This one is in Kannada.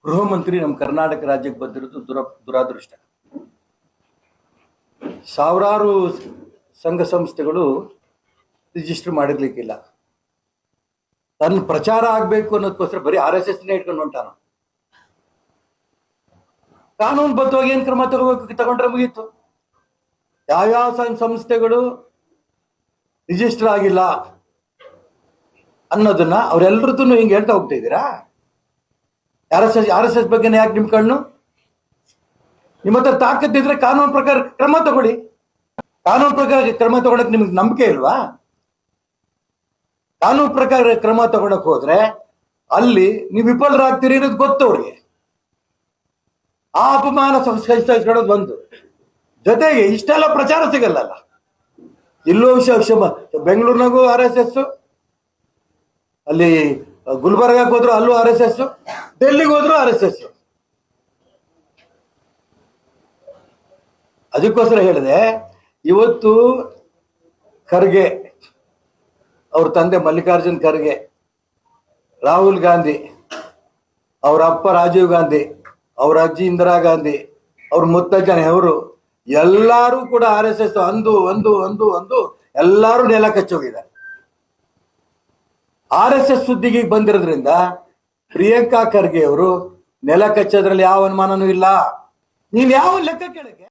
ಗೃಹ ಮಂತ್ರಿ ನಮ್ಮ ಕರ್ನಾಟಕ ರಾಜ್ಯಕ್ಕೆ ಬಂದಿರೋದು ದುರಾದೃಷ್ಟ. ಸಾವಿರಾರು ಸಂಘ ಸಂಸ್ಥೆಗಳು ರಿಜಿಸ್ಟರ್ ಮಾಡಿರ್ಲಿಕ್ಕಿಲ್ಲ. ತನ್ನ ಪ್ರಚಾರ ಆಗ್ಬೇಕು ಅನ್ನೋದಕ್ಕೋಸ್ಕರ ಬರೀ RSS ಇಟ್ಕೊಂಡು ಹೊಂಟಾನ. ಕಾನೂನು ಬದ್ಧವಾಗಿ ಏನ್ ಕ್ರಮ ತಗೊಂಡ್ರೆ ಮುಗೀತು. ಯಾವ್ಯಾವ ಸಂಸ್ಥೆಗಳು ರಿಜಿಸ್ಟರ್ ಆಗಿಲ್ಲ ಅನ್ನೋದನ್ನ ಅವರೆಲ್ಲರದ್ದು ಹಿಂಗೆ ಹೇಳ್ತಾ ಹೋಗ್ತಾ ಇದ್ದೀರಾ? RSS ಬಗ್ಗೆ ಯಾಕೆ ನಿಮ್ ಕಣ್ಣು? ನಿಮ್ಮ ಹತ್ರ ತಾಕತ್ತಿದ್ರೆ ಕಾನೂನು ಪ್ರಕಾರ ಕ್ರಮ ತಗೊಳ್ಳಿ. ಕಾನೂನು ಪ್ರಕಾರ ಕ್ರಮ ತಗೊಳಕ್ ನಿಮ್ಗೆ ನಂಬಿಕೆ ಇಲ್ವಾ? ಕಾನೂನು ಪ್ರಕಾರ ಕ್ರಮ ತಗೊಳಕ್ ಹೋದ್ರೆ ಅಲ್ಲಿ ನೀವು ವಿಫಲರಾಗ್ತೀರಿ ಅನ್ನೋದು ಗೊತ್ತು ಅವ್ರಿಗೆ. ಆ ಅಪಮಾನ ಸಹಿಸ್ಕೊಳ್ಳೋದು ಒಂದು, ಜೊತೆಗೆ ಇಷ್ಟೆಲ್ಲ ಪ್ರಚಾರ ಸಿಗಲ್ಲ. ಇಲ್ಲೂ ಬೆಂಗಳೂರಿನಾಗೂ RSS, ಅಲ್ಲಿ ಗುಲ್ಬರ್ಗಕ್ಕೆ ಹೋದ್ರು ಅಲ್ಲೂ RSS, ಡೆಲ್ಲಿಗೆ ಹೋದ್ರು RSS. ಅದಕ್ಕೋಸ್ಕರ ಹೇಳಿದೆ, ಇವತ್ತು ಖರ್ಗೆ ಅವ್ರ ತಂದೆ ಮಲ್ಲಿಕಾರ್ಜುನ್ ಖರ್ಗೆ, ರಾಹುಲ್ ಗಾಂಧಿ, ಅವ್ರ ಅಪ್ಪ ರಾಜೀವ್ ಗಾಂಧಿ, ಅವ್ರ ಅಜ್ಜಿ ಇಂದಿರಾ ಗಾಂಧಿ, ಅವ್ರ ಮುತ್ತಜ್ಜ ನೆಹರು ಎಲ್ಲರೂ ಕೂಡ RSS ಅಂದು ಎಲ್ಲರೂ ನೆಲ ಕಚ್ಚೋಗಿದ್ದಾರೆ. RSS ಸುದ್ದಿಗೆ ಬಂದಿರೋದ್ರಿಂದ ಪ್ರಿಯಾಂಕಾ ಖರ್ಗೆ ಅವರು ನೆಲ ಕಚ್ಚೋದ್ರಲ್ಲಿ ಯಾವ ಅನುಮಾನನೂ ಇಲ್ಲ. ನೀವ್ ಯಾವ ಲೆಕ್ಕ ಕೇಳಕ್ಕೆ